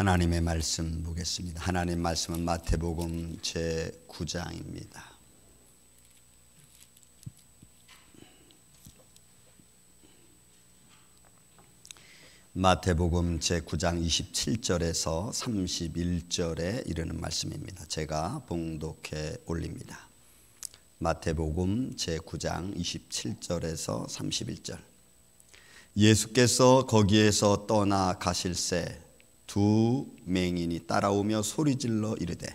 하나님의 말씀 보겠습니다. 하나님 말씀은 마태복음 제9장입니다. 마태복음 제9장 27절에서 31절에 이르는 말씀입니다. 제가 봉독해 올립니다. 마태복음 제9장 27절에서 31절. 예수께서 거기에서 떠나 가실새 두 맹인이 따라오며 소리질러 이르되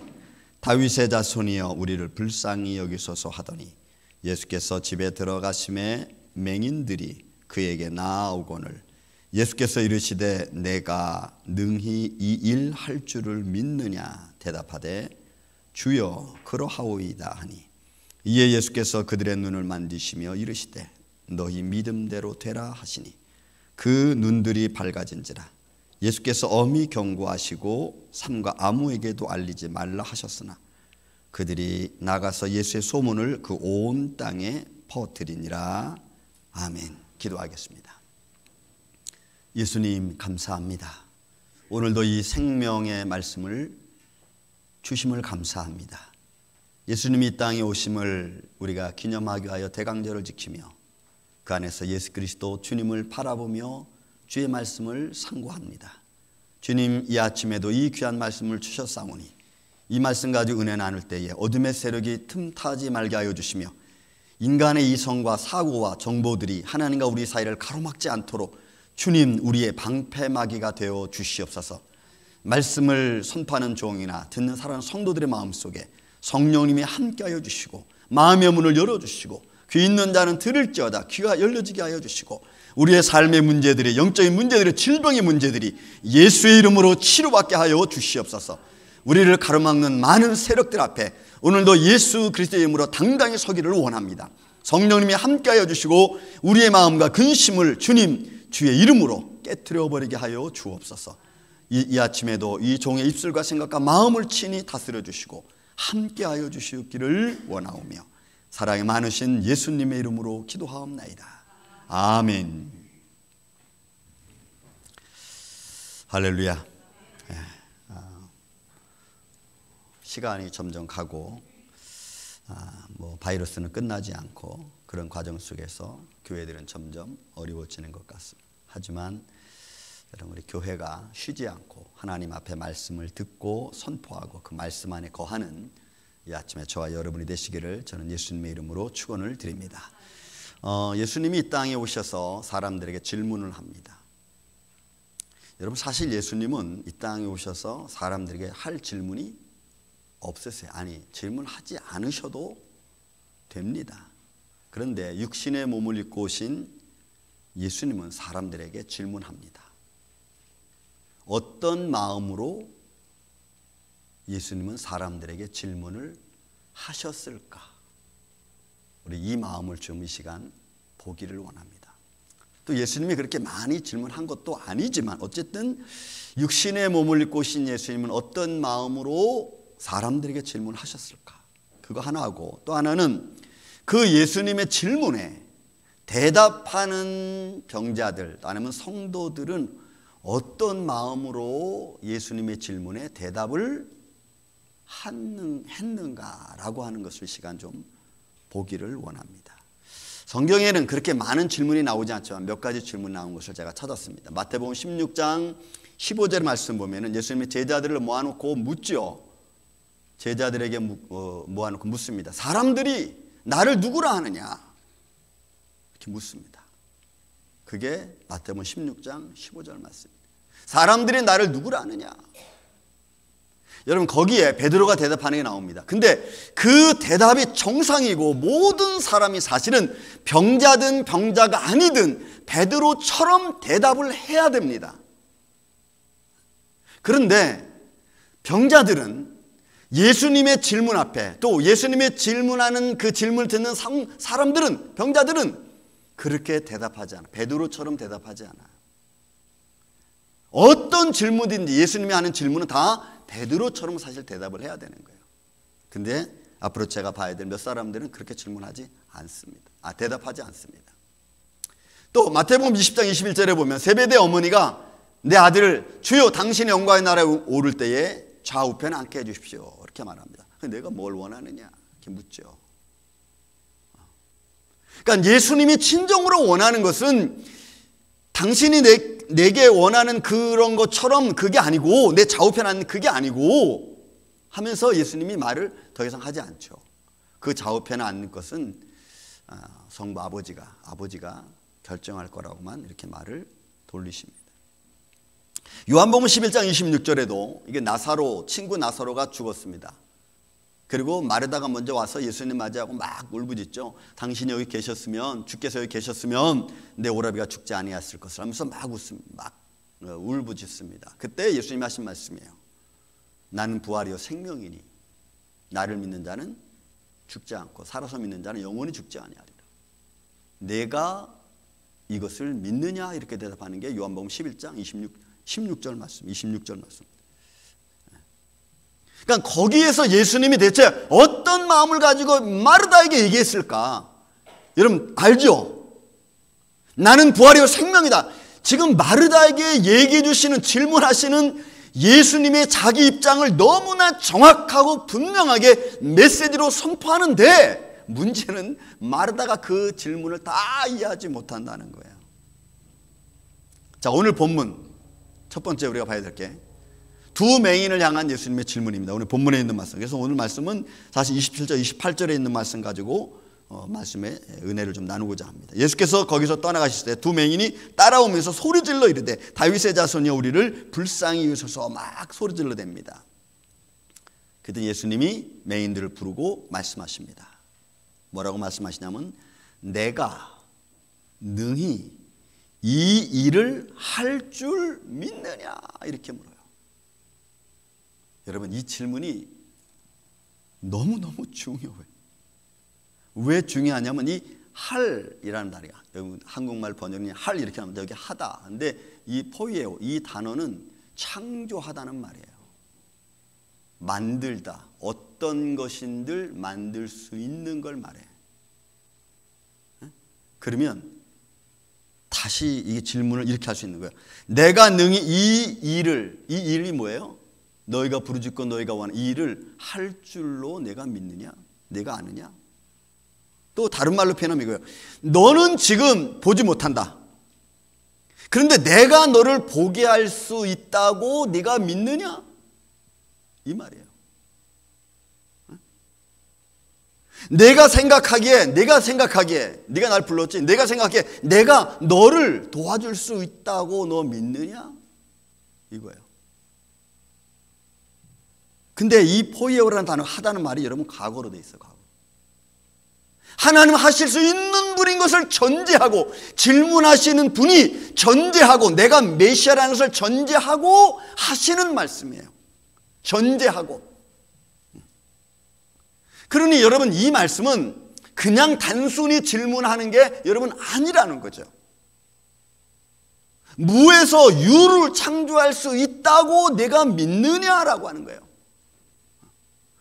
다윗의 자손이여 우리를 불쌍히 여기소서 하더니 예수께서 집에 들어가심에 맹인들이 그에게 나아오거늘 예수께서 이르시되 내가 능히 이 일 할 줄을 믿느냐 대답하되 주여 그러하오이다 하니 이에 예수께서 그들의 눈을 만지시며 이르시되 너희 믿음대로 되라 하시니 그 눈들이 밝아진지라. 예수께서 엄히 경고하시고 삼가 아무에게도 알리지 말라 하셨으나 그들이 나가서 예수의 소문을 그 온 땅에 퍼뜨리니라. 아멘. 기도하겠습니다. 예수님 감사합니다. 오늘도 이 생명의 말씀을 주심을 감사합니다. 예수님이 이 땅에 오심을 우리가 기념하기 위하여 대강절을 지키며 그 안에서 예수 그리스도 주님을 바라보며 주의 말씀을 상고합니다. 주님, 이 아침에도 이 귀한 말씀을 주셨사오니 이 말씀 가지고 은혜 나눌 때에 어둠의 세력이 틈타지 말게 하여 주시며 인간의 이성과 사고와 정보들이 하나님과 우리 사이를 가로막지 않도록 주님 우리의 방패막이가 되어 주시옵소서. 말씀을 선포하는 종이나 듣는 사랑하는 성도들의 마음속에 성령님이 함께하여 주시고 마음의 문을 열어주시고 귀 있는 자는 들을지어다 귀가 열려지게 하여 주시고 우리의 삶의 문제들이 영적인 문제들이 질병의 문제들이 예수의 이름으로 치료받게 하여 주시옵소서. 우리를 가로막는 많은 세력들 앞에 오늘도 예수 그리스도의 이름으로 당당히 서기를 원합니다. 성령님이 함께하여 주시고 우리의 마음과 근심을 주님 주의 이름으로 깨트려 버리게 하여 주옵소서. 이 아침에도 이 종의 입술과 생각과 마음을 친히 다스려 주시고 함께하여 주시기를 원하오며 사랑이 많으신 예수님의 이름으로 기도하옵나이다. 아멘. 할렐루야. 시간이 점점 가고 바이러스는 끝나지 않고 그런 과정 속에서 교회들은 점점 어려워지는 것 같습니다. 하지만 여러분 우리 교회가 쉬지 않고 하나님 앞에 말씀을 듣고 선포하고 그 말씀 안에 거하는 이 아침에 저와 여러분이 되시기를 저는 예수님의 이름으로 축원을 드립니다. 예수님이 이 땅에 오셔서 사람들에게 질문을 합니다. 여러분 사실 예수님은 이 땅에 오셔서 사람들에게 할 질문이 없으세요. 아니 질문하지 않으셔도 됩니다. 그런데 육신의 몸을 입고 오신 예수님은 사람들에게 질문합니다. 어떤 마음으로 예수님은 사람들에게 질문을 하셨을까? 우리 이 마음을 좀 이 시간 보기를 원합니다. 또 예수님이 그렇게 많이 질문한 것도 아니지만 어쨌든 육신의 몸을 입고 오신 예수님은 어떤 마음으로 사람들에게 질문하셨을까? 그거 하나하고 또 하나는 그 예수님의 질문에 대답하는 병자들 아니면 성도들은 어떤 마음으로 예수님의 질문에 대답을 했는가라고 하는 것을 시간 좀 보기를 원합니다. 성경에는 그렇게 많은 질문이 나오지 않지만 몇 가지 질문 나온 것을 제가 찾았습니다. 마태복음 16장 15절 말씀 보면은 예수님이 제자들을 모아놓고 묻죠. 제자들에게 모아놓고 묻습니다. 사람들이 나를 누구라 하느냐? 이렇게 묻습니다. 그게 마태복음 16장 15절 말씀입니다. 사람들이 나를 누구라 하느냐? 여러분 거기에 베드로가 대답하는 게 나옵니다. 근데 그 대답이 정상이고 모든 사람이 사실은 병자든 병자가 아니든 베드로처럼 대답을 해야 됩니다. 그런데 병자들은 예수님의 질문 앞에 또 예수님의 질문하는 그 질문을 듣는 사람들은 병자들은 그렇게 대답하지 않아. 베드로처럼 대답하지 않아. 어떤 질문인지 예수님이 하는 질문은 다 베드로처럼 사실 대답을 해야 되는 거예요. 근데 앞으로 제가 봐야 될 몇 사람들은 그렇게 질문하지 않습니다. 대답하지 않습니다. 또 마태복음 20장 21절에 보면 세베대 어머니가 내 아들을 주여 당신의 영광의 나라에 오를 때에 좌우편에 앉게 해주십시오. 이렇게 말합니다. 내가 뭘 원하느냐 이렇게 묻죠. 그러니까 예수님이 진정으로 원하는 것은 당신이 내게 원하는 그런 것처럼 그게 아니고, 내 좌우편에 앉는 그게 아니고 하면서 예수님이 말을 더 이상 하지 않죠. 그 좌우편에 앉는 것은 성부 아버지가 결정할 거라고만 이렇게 말을 돌리십니다. 요한복음 11장 26절에도 이게 친구 나사로가 죽었습니다. 그리고 마르다가 먼저 와서 예수님 맞이하고 막 울부짖죠. 당신이 여기 계셨으면, 주께서 여기 계셨으면 내 오라비가 죽지 아니했을 것을 하면서 막 울부짖습니다. 그때 예수님이 하신 말씀이에요. 나는 부활이요 생명이니 나를 믿는 자는 죽지 않고 살아서 믿는 자는 영원히 죽지 아니하리라. 내가 이것을 믿느냐 이렇게 대답하는 게 요한복음 11장 16절 말씀. 그러니까 거기에서 예수님이 대체 어떤 마음을 가지고 마르다에게 얘기했을까? 여러분 알죠? 나는 부활이요 생명이다. 지금 마르다에게 얘기해 주시는, 질문하시는 예수님의 자기 입장을 너무나 정확하고 분명하게 메시지로 선포하는데, 문제는 마르다가 그 질문을 다 이해하지 못한다는 거예요. 자, 오늘 본문 첫 번째 우리가 봐야 될 게 두 맹인을 향한 예수님의 질문입니다. 오늘 본문에 있는 말씀. 그래서 오늘 말씀은 사실 27절, 28절에 있는 말씀 가지고 말씀의 은혜를 좀 나누고자 합니다. 예수께서 거기서 떠나가실 때 두 맹인이 따라오면서 소리질러 이르되 다윗의 자손이여 우리를 불쌍히 여기소서 막 소리질러 댑니다. 그때 예수님이 맹인들을 부르고 말씀하십니다. 뭐라고 말씀하시냐면 내가 능히 이 일을 할 줄 믿느냐 이렇게 물어요. 여러분 이 질문이 너무너무 중요해요. 왜 중요하냐면 이 할이라는 단어가, 여러분 한국말 번역이 할 이렇게 나옵니다. 여기 하다. 근데 이 포이에오, 이 단어는 창조하다는 말이에요. 만들다. 어떤 것인들 만들 수 있는 걸 말해. 그러면 다시 이 질문을 이렇게 할 수 있는 거예요. 내가 능히 이 일이 뭐예요? 너희가 부르짖고 너희가 원하는 이 일을 할 줄로 내가 믿느냐? 내가 아느냐? 또 다른 말로 표현하면 이거예요. 너는 지금 보지 못한다. 그런데 내가 너를 보게 할 수 있다고 네가 믿느냐? 이 말이에요. 내가 생각하기에 네가 날 불렀지. 내가 생각하기에 내가 너를 도와줄 수 있다고 너 믿느냐? 이거예요. 근데 이 포이에오라는 단어 하다는 말이 여러분 과거로 돼 있어요. 과거. 하나님 하실 수 있는 분인 것을 전제하고, 질문하시는 분이 전제하고, 내가 메시아라는 것을 전제하고 하시는 말씀이에요. 전제하고. 그러니 여러분 이 말씀은 그냥 단순히 질문하는 게 여러분 아니라는 거죠. 무에서 유를 창조할 수 있다고 내가 믿느냐라고 하는 거예요.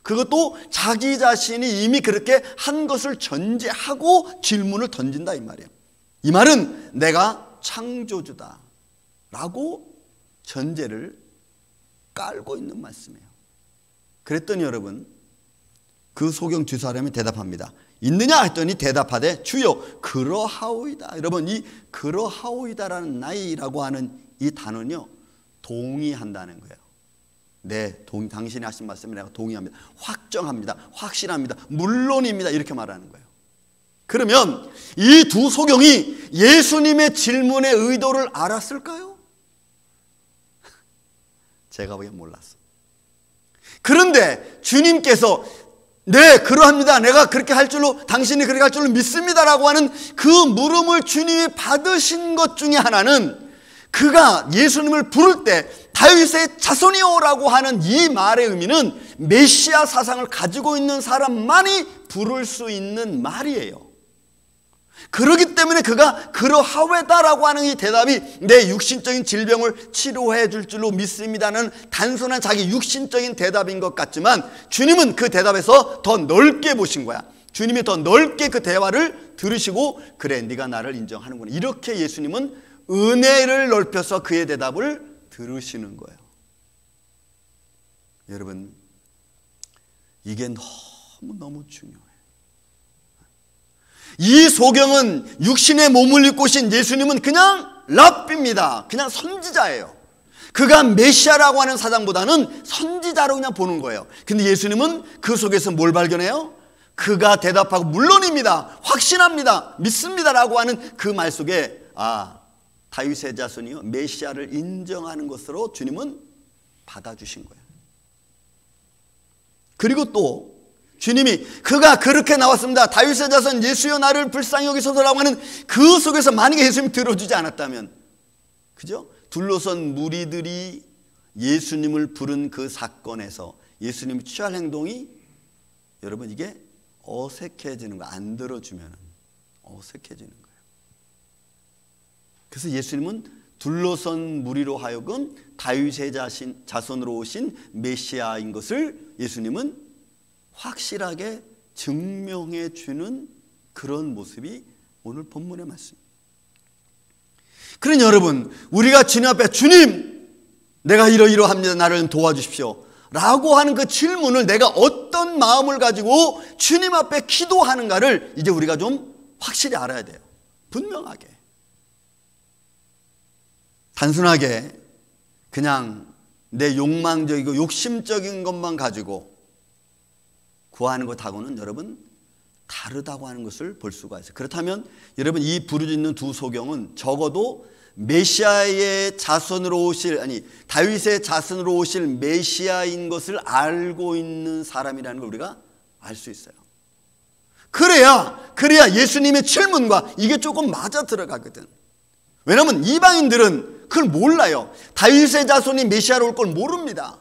그것도 자기 자신이 이미 그렇게 한 것을 전제하고 질문을 던진다 이 말이에요. 이 말은 내가 창조주다 라고 전제를 깔고 있는 말씀이에요. 그랬더니 여러분 그 소경 두 사람이 대답합니다. 있느냐 했더니 대답하되 주여 그러하오이다. 여러분 이 그러하오이다라는 나이라고 하는 이 단어는요 동의한다는 거예요. 네, 당신이 하신 말씀에 내가 동의합니다. 확정합니다. 확신합니다. 물론입니다. 이렇게 말하는 거예요. 그러면 이 두 소경이 예수님의 질문의 의도를 알았을까요? 제가 보기엔 몰랐어. 그런데 주님께서 네, 그러합니다. 내가 그렇게 할 줄로, 당신이 그렇게 할 줄로 믿습니다라고 하는 그 물음을 주님이 받으신 것 중에 하나는 그가 예수님을 부를 때 다윗의 자손이오라고 하는 이 말의 의미는 메시아 사상을 가지고 있는 사람만이 부를 수 있는 말이에요. 그렇기 때문에 그가 그러하외다라고 하는 이 대답이 내 육신적인 질병을 치료해 줄 줄로 믿습니다는 단순한 자기 육신적인 대답인 것 같지만 주님은 그 대답에서 더 넓게 보신 거야. 주님이 더 넓게 그 대화를 들으시고 그래 네가 나를 인정하는구나. 이렇게 예수님은 은혜를 넓혀서 그의 대답을 들으시는 거예요. 여러분, 이게 너무너무 중요해요. 이 소경은 육신의 몸을 입고 오신 예수님은 그냥 랍비입니다. 그냥 선지자예요. 그가 메시아라고 하는 사장보다는 선지자로 그냥 보는 거예요. 근데 예수님은 그 속에서 뭘 발견해요? 그가 대답하고 물론입니다, 확신합니다, 믿습니다라고 하는 그 말 속에 다윗의 자손이요 메시아를 인정하는 것으로 주님은 받아주신 거예요. 그리고 또 주님이 그가 그렇게 나왔습니다, 다윗의 자손 예수여 나를 불쌍히 여기소서라고 하는 그 속에서 만약에 예수님이 들어주지 않았다면, 그죠? 둘러선 무리들이 예수님을 부른 그 사건에서 예수님이 취할 행동이, 여러분, 이게 어색해지는 거예요. 안 들어주면 어색해지는 거예요. 그래서 예수님은 둘러선 무리로 하여금 다윗의 자손으로 오신 메시아인 것을 예수님은 확실하게 증명해 주는 그런 모습이 오늘 본문의 말씀입니다. 그러니 여러분, 우리가 주님 앞에 주님 내가 이러이러합니다, 나를 도와주십시오 라고 하는 그 질문을 내가 어떤 마음을 가지고 주님 앞에 기도하는가를 이제 우리가 좀 확실히 알아야 돼요. 분명하게. 단순하게 그냥 내 욕망적이고 욕심적인 것만 가지고 구하는 것하고는 여러분 다르다고 하는 것을 볼 수가 있어요. 그렇다면 여러분, 이 부르짖는 두 소경은 적어도 메시아의 자손으로 오실, 다윗의 자손으로 오실 메시아인 것을 알고 있는 사람이라는 걸 우리가 알 수 있어요. 그래야 예수님의 질문과 이게 조금 맞아 들어가거든. 왜냐하면 이방인들은 그걸 몰라요. 다윗의 자손이 메시아로 올 걸 모릅니다.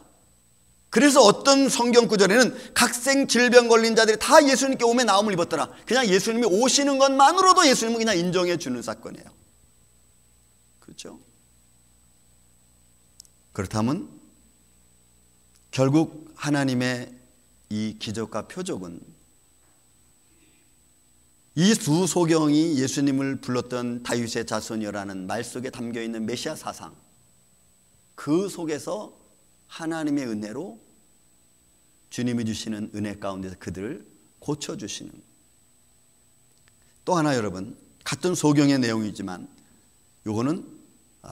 그래서 어떤 성경 구절에는 각생 질병 걸린 자들이 다 예수님께 오매 나음을 입었더라. 그냥 예수님이 오시는 것만으로도 예수님은 그냥 인정해 주는 사건이에요. 그렇죠? 그렇다면 결국 하나님의 이 기적과 표적은 이 두 소경이 예수님을 불렀던 다윗의 자손이라는 말 속에 담겨있는 메시아 사상, 그 속에서 하나님의 은혜로 주님이 주시는 은혜 가운데서 그들을 고쳐주시는. 또 하나 여러분, 같은 소경의 내용이지만 요거는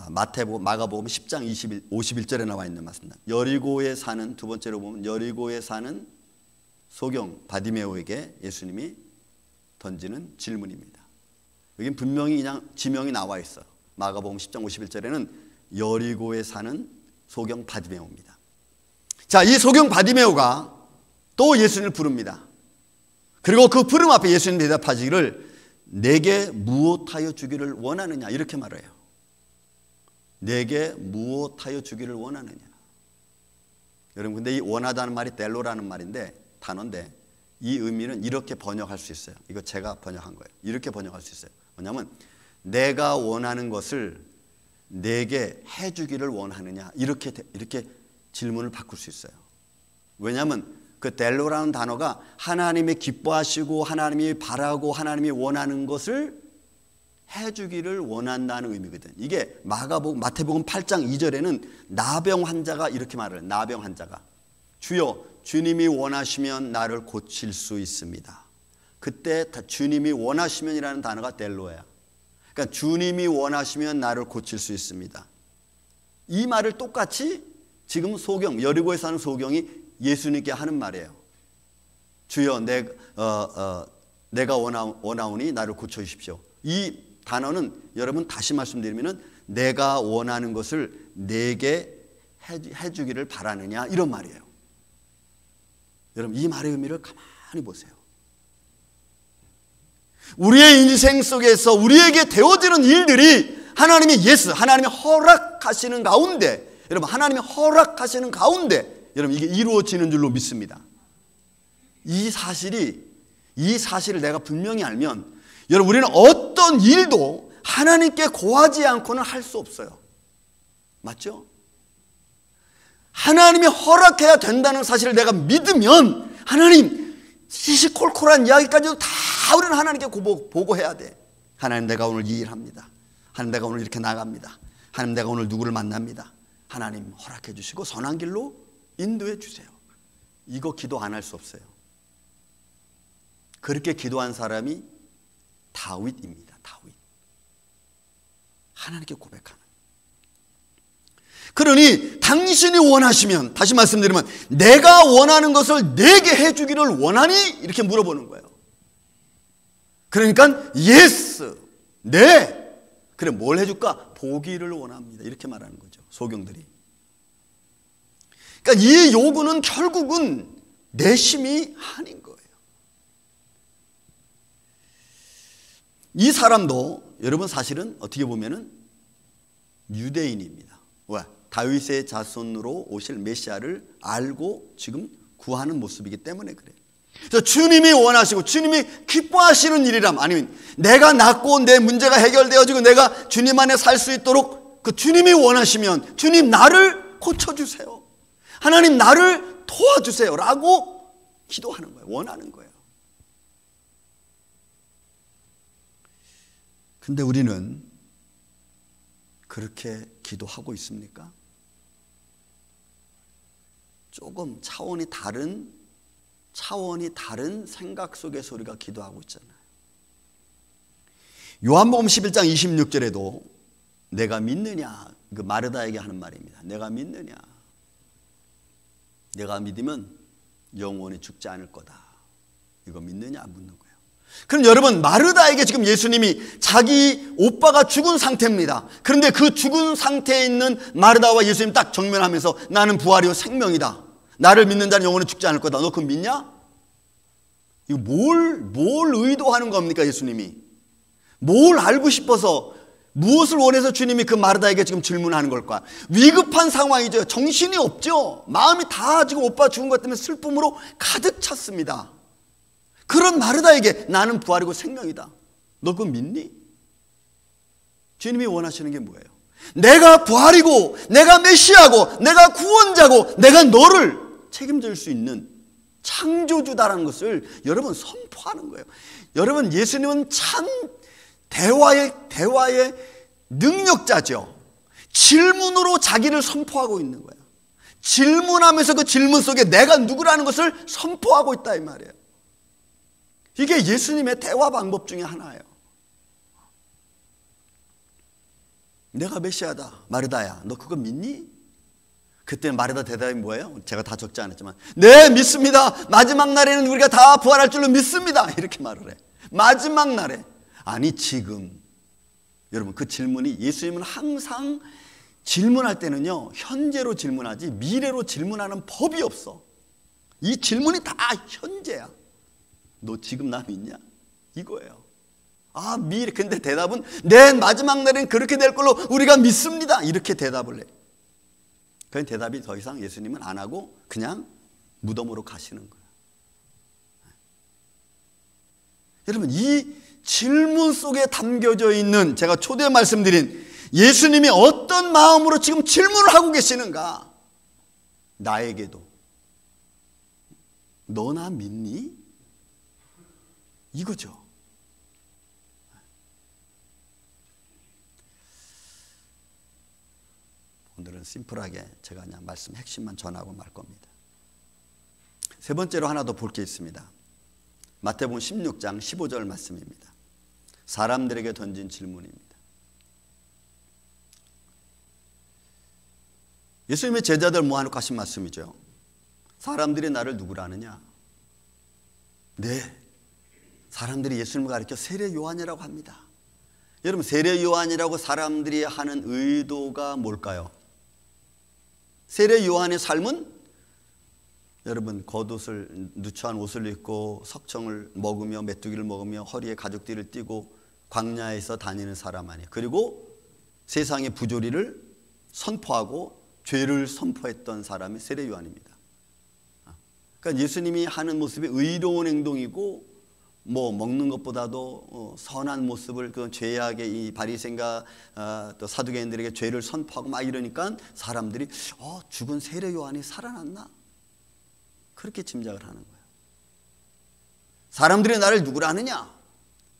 마가복음 10장 51절에 나와 있는 말씀입니다. 여리고에 사는, 두 번째로 보면 여리고에 사는 소경 바디메오에게 예수님이 던지는 질문입니다. 여긴 분명히 그냥 지명이 나와 있어요. 마가복음 10장 51절에는 여리고에 사는 소경 바디메오입니다. 자, 이 소경 바디메오가 또 예수님을 부릅니다. 그리고 그 부름 앞에 예수님 대답하시기를 내게 무엇하여 주기를 원하느냐, 이렇게 말해요. 내게 무엇하여 주기를 원하느냐. 여러분, 근데 이 원하다는 말이 델로라는 말인데, 단어인데 이 의미는 이렇게 번역할 수 있어요. 이거 제가 번역한 거예요. 이렇게 번역할 수 있어요. 뭐냐면 내가 원하는 것을 내게 해주기를 원하느냐, 이렇게 질문을 바꿀 수 있어요. 왜냐하면 그 델로라는 단어가 하나님이 기뻐하시고 하나님이 바라고 하나님이 원하는 것을 해주기를 원한다는 의미거든. 이게 마태복음 8장 2절에는 나병 환자가 이렇게 말을 해요. 나병 환자가 주여 주님이 원하시면 나를 고칠 수 있습니다. 그때 주님이 원하시면이라는 단어가 델로야. 그러니까 주님이 원하시면 나를 고칠 수 있습니다. 이 말을 똑같이 지금 소경, 여리고에 사는 소경이 예수님께 하는 말이에요. 주여 내가 원하오니 나를 고쳐주십시오. 이 단어는 여러분 다시 말씀드리면 내가 원하는 것을 내게 해주기를 바라느냐, 이런 말이에요. 여러분, 이 말의 의미를 가만히 보세요. 우리의 인생 속에서 우리에게 되어지는 일들이 하나님의 하나님이 허락하시는 가운데, 여러분, 하나님이 허락하시는 가운데 여러분 이게 이루어지는 줄로 믿습니다. 이 사실을 내가 분명히 알면 여러분, 우리는 어떤 일도 하나님께 고하지 않고는 할 수 없어요. 맞죠? 하나님이 허락해야 된다는 사실을 내가 믿으면 하나님 시시콜콜한 이야기까지도 다 우리는 하나님께 보고해야 돼. 하나님, 내가 오늘 이 일 합니다. 하나님, 내가 오늘 이렇게 나갑니다. 하나님, 내가 오늘 누구를 만납니다. 하나님 허락해 주시고 선한 길로 인도해 주세요. 이거 기도 안 할 수 없어요. 그렇게 기도한 사람이 다윗입니다. 다윗. 하나님께 고백하는. 그러니 당신이 원하시면, 다시 말씀드리면 내가 원하는 것을 내게 해주기를 원하니? 이렇게 물어보는 거예요. 그러니까 예스, 네. 그래, 뭘 해줄까? 보기를 원합니다. 이렇게 말하는 거죠, 소경들이. 그러니까 이 요구는 결국은 내심이 아닌 거예요. 이 사람도 여러분 사실은 어떻게 보면은 유대인입니다. 왜? 다윗의 자손으로 오실 메시아를 알고 지금 구하는 모습이기 때문에 그래요. 그래서 주님이 원하시고 주님이 기뻐하시는 일이라면, 아니면 내가 낫고 내 문제가 해결되어지고 내가 주님 안에 살 수 있도록 그 주님이 원하시면 주님 나를 고쳐주세요, 하나님 나를 도와주세요 라고 기도하는 거예요. 원하는 거예요. 근데 우리는 그렇게 기도하고 있습니까? 조금 차원이 다른 생각 속에서 우리가 기도하고 있잖아요. 요한복음 11장 26절에도 내가 믿느냐, 그 마르다에게 하는 말입니다. 내가 믿느냐, 내가 믿으면 영원히 죽지 않을 거다. 이거 믿느냐 묻는 거예요. 그럼 여러분, 마르다에게 지금 예수님이 자기 오빠가 죽은 상태입니다. 그런데 그 죽은 상태에 있는 마르다와 예수님 딱 정면하면서 나는 부활이요 생명이다, 나를 믿는 자는 영원히 죽지 않을 거다. 너 그거 믿냐? 이거 뭘 의도하는 겁니까? 예수님이 뭘 알고 싶어서, 무엇을 원해서 주님이 그 마르다에게 지금 질문하는 걸까? 위급한 상황이죠. 정신이 없죠. 마음이 다 지금 오빠 죽은 것 때문에 슬픔으로 가득 찼습니다. 그런 마르다에게 나는 부활이고 생명이다, 너 그거 믿니? 주님이 원하시는 게 뭐예요? 내가 부활이고 내가 메시아고 내가 구원자고 내가 너를 책임질 수 있는 창조주다라는 것을 여러분 선포하는 거예요. 여러분, 예수님은 참 대화의 능력자죠. 질문으로 자기를 선포하고 있는 거예요. 질문하면서 그 질문 속에 내가 누구라는 것을 선포하고 있다 이 말이에요. 이게 예수님의 대화 방법 중에 하나예요. 내가 메시아다, 마르다야, 너 그거 믿니? 그때 마르다 대답이 뭐예요? 제가 다 적지 않았지만 네 믿습니다, 마지막 날에는 우리가 다 부활할 줄로 믿습니다, 이렇게 말을 해. 마지막 날에. 아니 지금 여러분, 그 질문이, 예수님은 항상 질문할 때는요 현재로 질문하지 미래로 질문하는 법이 없어. 이 질문이 다 현재야. 너 지금 나 믿냐? 이거예요. 아, 미래. 근데 대답은 내 마지막 날엔 그렇게 될 걸로 우리가 믿습니다, 이렇게 대답을 해. 그 대답이 더 이상 예수님은 안 하고 그냥 무덤으로 가시는 거예요. 여러분, 이 질문 속에 담겨져 있는, 제가 초대에 말씀드린 예수님이 어떤 마음으로 지금 질문을 하고 계시는가? 나에게도 너 나 믿니? 이거죠. 오늘은 심플하게 제가 그냥 말씀 핵심만 전하고 말 겁니다. 세 번째로 하나 더 볼 게 있습니다. 마태복음 16장 15절 말씀입니다. 사람들에게 던진 질문입니다. 예수님의 제자들 모아놓고 하신 말씀이죠. 사람들이 나를 누구라 하느냐? 네, 사람들이 예수님을 가리켜 세례 요한이라고 합니다. 여러분, 세례 요한이라고 사람들이 하는 의도가 뭘까요? 세례 요한의 삶은 여러분, 겉옷을, 누추한 옷을 입고 석청을 먹으며 메뚜기를 먹으며 허리에 가죽띠를 띠고 광야에서 다니는 사람 아니에요. 그리고 세상의 부조리를 선포하고 죄를 선포했던 사람이 세례 요한입니다. 그러니까 예수님이 하는 모습이 의로운 행동이고, 뭐 먹는 것보다도 선한 모습을, 그 죄악의 이 바리새인과 또 사두개인들에게 죄를 선포하고 막 이러니까 사람들이 죽은 세례 요한이 살아났나? 그렇게 짐작을 하는 거예요. 사람들이 나를 누구라 하느냐?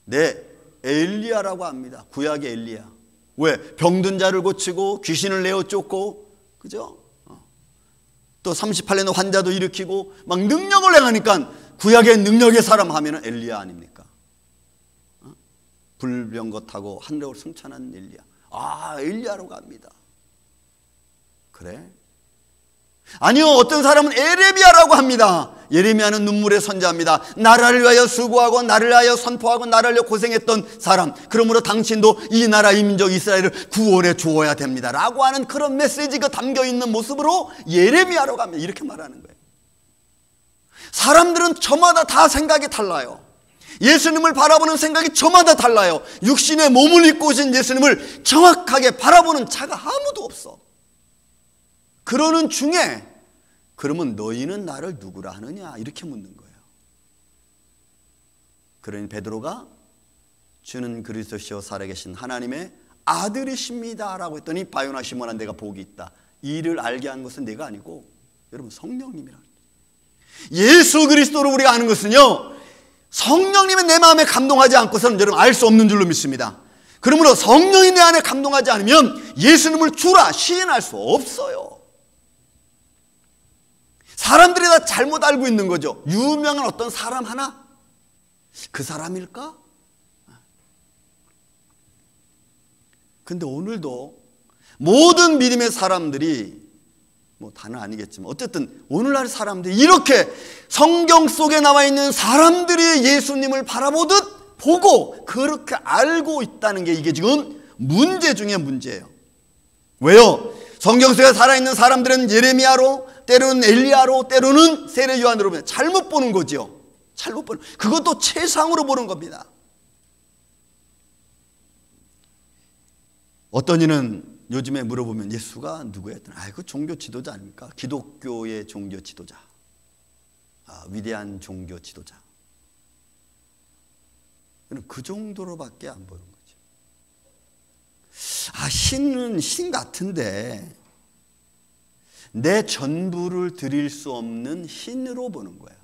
네, 엘리야라고 합니다. 구약의 엘리야. 왜? 병든 자를 고치고 귀신을 내어 쫓고 그죠? 또 38년 환자도 일으키고 막 능력을 행하니까 구약의 능력의 사람 하면은 엘리야 아닙니까? 불병거 타고 하늘을 승천한 엘리야. 아, 엘리야로 갑니다. 그래? 아니요, 어떤 사람은 에레미야라고 합니다. 예레미야는 눈물의 선자입니다. 나라를 위하여 수고하고 나를 위하여 선포하고 나라를 위하여 고생했던 사람, 그러므로 당신도 이 나라 이 민족 이스라엘을 구원해 주어야 됩니다 라고 하는 그런 메시지가 담겨있는 모습으로 예레미야라고 합니다. 이렇게 말하는 거예요. 사람들은 저마다 다 생각이 달라요. 예수님을 바라보는 생각이 저마다 달라요. 육신의 몸을 입고 오신 예수님을 정확하게 바라보는 자가 아무도 없어. 그러는 중에 그러면 너희는 나를 누구라 하느냐 이렇게 묻는 거예요. 그러니 베드로가 주는 그리스도시요 살아계신 하나님의 아들이십니다 라고 했더니 바요나 시몬아 내가 복이 있다. 이를 알게 한 것은 내가 아니고 여러분 성령님이라. 예수 그리스도를 우리가 아는 것은요, 성령님이 내 마음에 감동하지 않고서는 여러분 알 수 없는 줄로 믿습니다. 그러므로 성령이 내 안에 감동하지 않으면 예수님을 주라 시인할 수 없어요. 사람들이 다 잘못 알고 있는 거죠. 유명한 어떤 사람 하나? 그 사람일까? 근데 오늘도 모든 믿음의 사람들이 뭐 다는 아니겠지만 어쨌든 오늘날 사람들이 이렇게 성경 속에 나와 있는 사람들이 예수님을 바라보듯 보고 그렇게 알고 있다는 게 이게 지금 문제 중에 문제예요. 왜요? 성경 속에 살아있는 사람들은 예레미야로, 때로는 엘리야로, 때로는 세례 요한으로 보면 잘못 보는 거죠. 잘못 보는, 그것도 최상으로 보는 겁니다. 어떤 이는 요즘에 물어보면 예수가 누구야? 그 종교 지도자 아닙니까? 기독교의 종교 지도자, 위대한 종교 지도자. 그 정도로밖에 안 보는 거죠. 신은 신 같은데 내 전부를 드릴 수 없는 신으로 보는 거예요.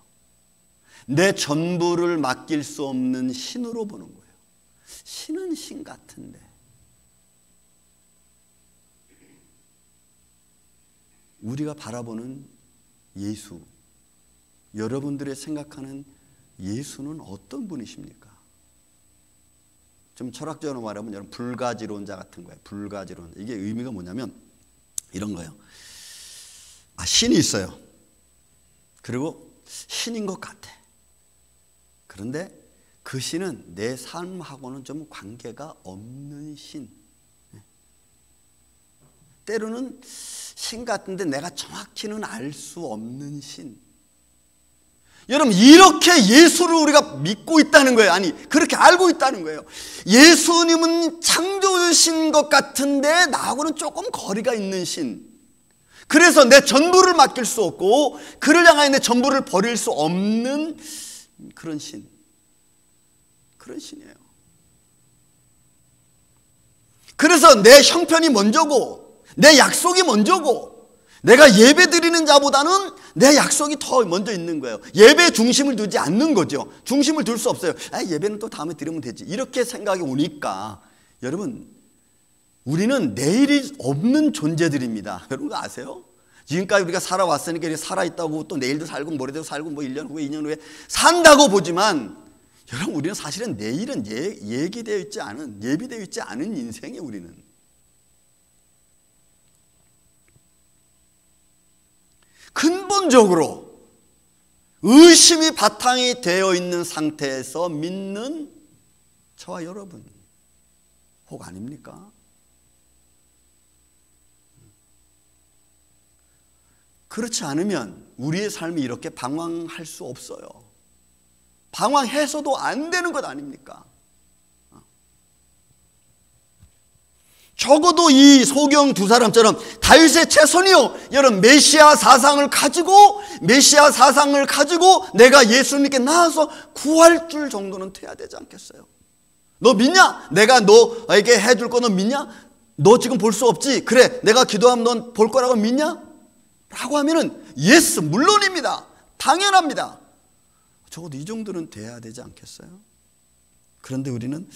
내 전부를 맡길 수 없는 신으로 보는 거예요. 신은 신 같은데 우리가 바라보는 예수, 여러분들의 생각하는 예수는 어떤 분이십니까? 좀 철학적으로 말하면 여러분 불가지론자 같은 거예요. 불가지론자. 이게 의미가 뭐냐면 이런 거예요. 신이 있어요. 그리고 신인 것 같아. 그런데 그 신은 내 삶하고는 좀 관계가 없는 신. 때로는 신 같은데 내가 정확히는 알 수 없는 신. 여러분 이렇게 예수를 우리가 믿고 있다는 거예요. 아니 그렇게 알고 있다는 거예요. 예수님은 창조주신 것 같은데 나하고는 조금 거리가 있는 신. 그래서 내 전부를 맡길 수 없고 그를 향하여 내 전부를 버릴 수 없는 그런 신. 그런 신이에요. 그래서 내 형편이 먼저고 내 약속이 먼저고 내가 예배 드리는 자보다는 내 약속이 더 먼저 있는 거예요. 예배에 중심을 두지 않는 거죠. 중심을 둘 수 없어요. 예배는 또 다음에 드리면 되지. 이렇게 생각이 오니까 여러분 우리는 내일이 없는 존재들입니다. 여러분 아세요? 지금까지 우리가 살아왔으니까 살아있다고 또 내일도 살고 모레도 살고 뭐 1년 후에 2년 후에 산다고 보지만 여러분 우리는 사실은 내일은 예비되어 있지 않은 인생이에요. 우리는. 근본적으로 의심이 바탕이 되어 있는 상태에서 믿는 저와 여러분 혹 아닙니까? 그렇지 않으면 우리의 삶이 이렇게 방황할 수 없어요. 방황해서도 안 되는 것 아닙니까? 적어도 이 소경 두 사람처럼 다윗의 채손이요, 여러분 메시아 사상을 가지고 내가 예수님께 나와서 구할 줄 정도는 돼야 되지 않겠어요? 너 믿냐? 내가 너에게 해줄 거 너 믿냐? 너 지금 볼 수 없지? 그래 내가 기도하면 넌 볼 거라고 믿냐? 라고 하면은 예스, 물론입니다. 당연합니다. 적어도 이 정도는 돼야 되지 않겠어요? 그런데 우리는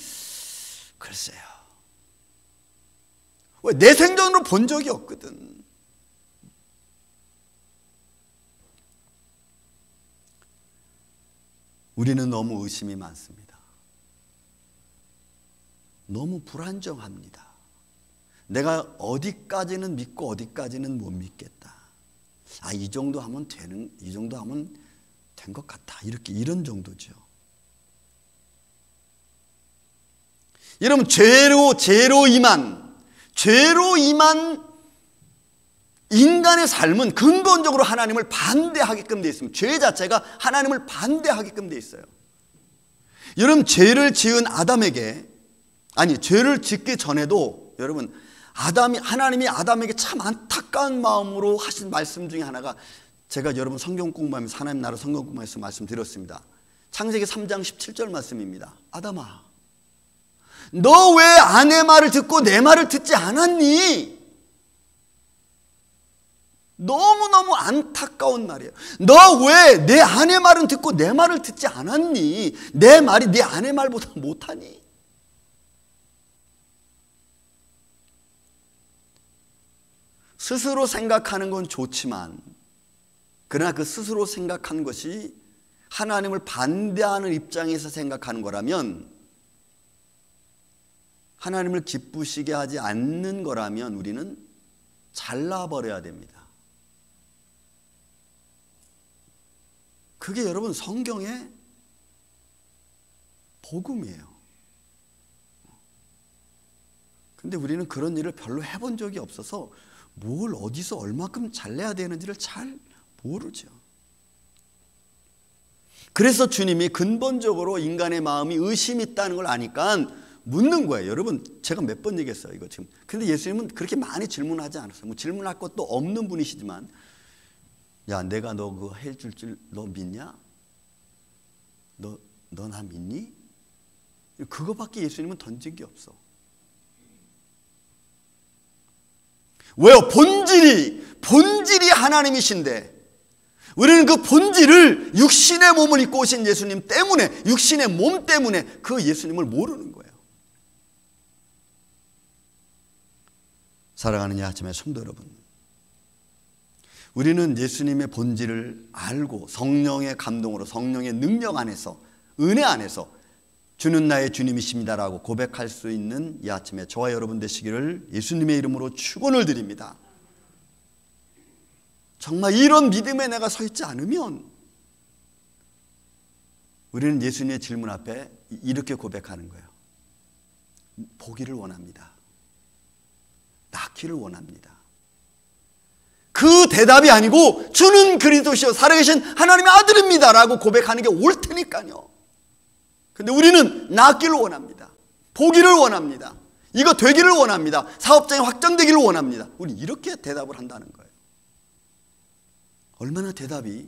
글쎄요, 왜 내 생전으로 본 적이 없거든. 우리는 너무 의심이 많습니다. 너무 불안정합니다. 내가 어디까지는 믿고 어디까지는 못 믿겠다. 이 정도 하면 된 것 같다. 이런 정도죠. 여러분, 죄로 임한 인간의 삶은 근본적으로 하나님을 반대하게끔 되어 있습니다. 죄 자체가 하나님을 반대하게끔 되어 있어요. 여러분, 죄를 지은 아담에게, 죄를 짓기 전에도 여러분, 하나님이 아담에게 참 안타까운 마음으로 하신 말씀 중에 하나가, 제가 여러분 성경 공부하면서 하나님 나라 성경 공부하면서 말씀드렸습니다. 창세기 3장 17절 말씀입니다. 아담아, 너 왜 아내 말을 듣고 내 말을 듣지 않았니? 너무너무 안타까운 말이에요. 너 왜 내 아내 말은 듣고 내 말을 듣지 않았니? 내 말이 네 아내 말보다 못하니? 스스로 생각하는 건 좋지만, 그러나 그 스스로 생각한 것이 하나님을 반대하는 입장에서 생각하는 거라면, 하나님을 기쁘시게 하지 않는 거라면 우리는 잘라버려야 됩니다. 그게 여러분 성경의 복음이에요. 근데 우리는 그런 일을 별로 해본 적이 없어서 뭘 어디서 얼마큼 잘내야 되는지를 잘 모르죠. 그래서 주님이 근본적으로 인간의 마음이 의심이 있다는 걸 아니까 묻는 거예요. 여러분, 제가 몇 번 얘기했어요, 이거 지금. 근데 예수님은 그렇게 많이 질문하지 않았어요. 뭐 질문할 것도 없는 분이시지만, 야, 내가 너 그거 해줄 줄 너 믿냐? 너 나 믿니? 그거밖에 예수님은 던진 게 없어. 왜요? 본질이 하나님이신데, 우리는 그 본질을 육신의 몸을 입고 오신 예수님 때문에, 육신의 몸 때문에 그 예수님을 모르는 거예요. 사랑하는 이 아침에 성도 여러분, 우리는 예수님의 본질을 알고 성령의 감동으로, 성령의 능력 안에서, 은혜 안에서 주는 나의 주님이십니다라고 고백할 수 있는 이 아침에 저와 여러분 되시기를 예수님의 이름으로 축원을 드립니다. 정말 이런 믿음에 내가 서 있지 않으면 우리는 예수님의 질문 앞에 이렇게 고백하는 거예요. 보기를 원합니다. 낳기를 원합니다. 그 대답이 아니고 주는 그리스도시요 살아계신 하나님의 아들입니다 라고 고백하는 게 옳 테니까요. 근데 우리는 낳기를 원합니다. 보기를 원합니다. 이거 되기를 원합니다. 사업장이 확정되기를 원합니다. 우리 이렇게 대답을 한다는 거예요. 얼마나 대답이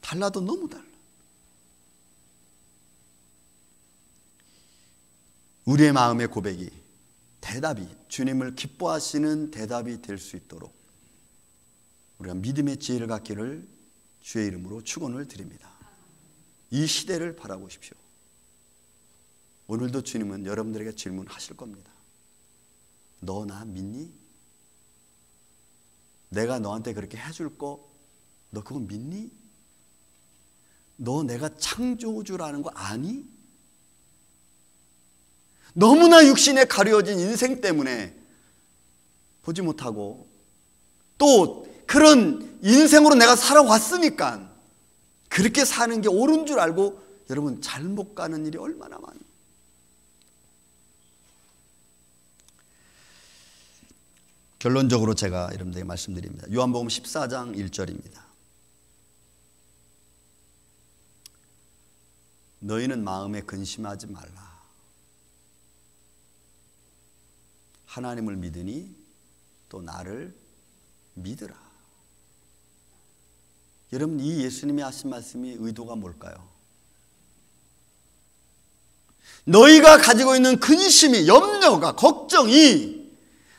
달라도 너무 달라. 우리의 마음의 고백이, 대답이 주님을 기뻐하시는 대답이 될 수 있도록 우리가 믿음의 지혜를 갖기를 주의 이름으로 축원을 드립니다. 이 시대를 바라보십시오. 오늘도 주님은 여러분들에게 질문하실 겁니다. 너 나 믿니? 내가 너한테 그렇게 해줄 거 너 그거 믿니? 너 내가 창조주라는 거 아니? 너무나 육신에 가려진 인생 때문에 보지 못하고 또 그런 인생으로 내가 살아왔으니까 그렇게 사는 게 옳은 줄 알고 여러분 잘못 가는 일이 얼마나 많아요. 결론적으로 제가 여러분들에게 말씀드립니다. 요한복음 14장 1절입니다. 너희는 마음에 근심하지 말라. 하나님을 믿으니 또 나를 믿으라. 여러분, 이 예수님이 하신 말씀이 의도가 뭘까요? 너희가 가지고 있는 근심이, 염려가, 걱정이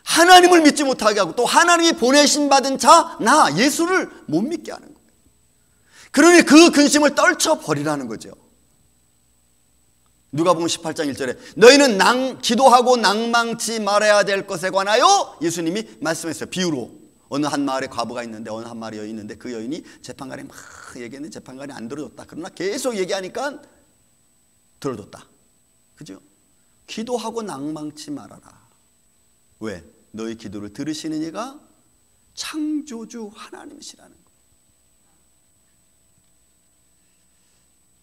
하나님을 믿지 못하게 하고 또 하나님이 보내신 받은 자, 나 예수를 못 믿게 하는 거예요. 그러니 그 근심을 떨쳐버리라는 거죠. 누가복음 18장 1절에 너희는 기도하고 낭망치 말아야 될 것에 관하여 예수님이 말씀했어요. 비유로. 어느 한 마을에 과부가 있는데 어느 한 마을에 여인이 있는데 그 여인이 재판관에 막 얘기했는데 재판관이 안 들어줬다. 그러나 계속 얘기하니까 들어줬다. 그죠? 기도하고 낭망치 말아라. 왜? 너희 기도를 들으시는 이가 창조주 하나님이시라는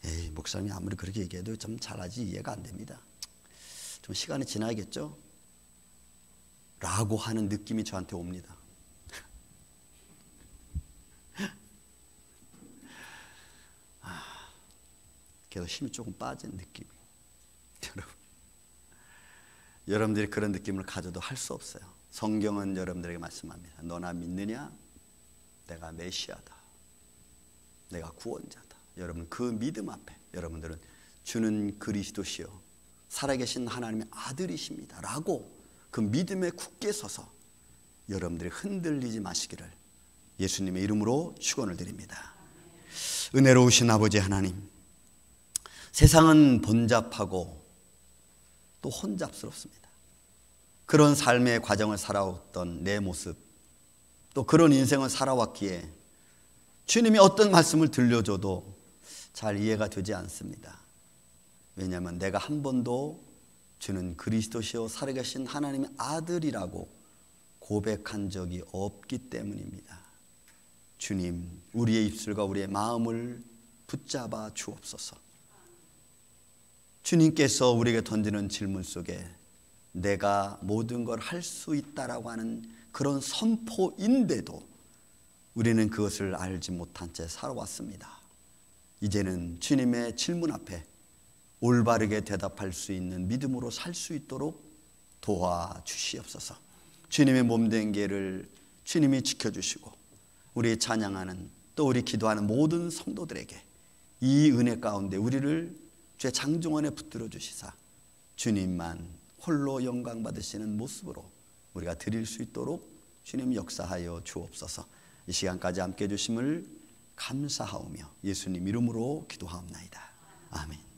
거예요. 에이, 목사님이 아무리 그렇게 얘기해도 좀 잘하지 이해가 안 됩니다. 좀 시간이 지나야겠죠? 라고 하는 느낌이 저한테 옵니다. 그래서 힘이 조금 빠진 느낌이. 여러분들이 그런 느낌을 가져도 할 수 없어요. 성경은 여러분들에게 말씀합니다. 너나 믿느냐? 내가 메시아다. 내가 구원자다. 여러분 그 믿음 앞에 여러분들은 주는 그리스도시요 살아계신 하나님의 아들이십니다 라고 그 믿음에 굳게 서서 여러분들이 흔들리지 마시기를 예수님의 이름으로 축원을 드립니다. 은혜로우신 아버지 하나님, 세상은 번잡하고 또 혼잡스럽습니다. 그런 삶의 과정을 살아왔던 내 모습, 또 그런 인생을 살아왔기에 주님이 어떤 말씀을 들려줘도 잘 이해가 되지 않습니다. 왜냐하면 내가 한 번도 주는 그리스도시요 살아계신 하나님의 아들이라고 고백한 적이 없기 때문입니다. 주님, 우리의 입술과 우리의 마음을 붙잡아 주옵소서. 주님께서 우리에게 던지는 질문 속에 내가 모든 걸 할 수 있다라고 하는 그런 선포인데도 우리는 그것을 알지 못한 채 살아왔습니다. 이제는 주님의 질문 앞에 올바르게 대답할 수 있는 믿음으로 살 수 있도록 도와주시옵소서. 주님의 몸된 계를 주님이 지켜주시고 우리 찬양하는 또 우리 기도하는 모든 성도들에게 이 은혜 가운데 우리를 주의 장정원에 붙들어 주시사 주님만 홀로 영광 받으시는 모습으로 우리가 드릴 수 있도록 주님 역사하여 주옵소서. 이 시간까지 함께 해주심을 감사하오며 예수님 이름으로 기도하옵나이다. 아멘.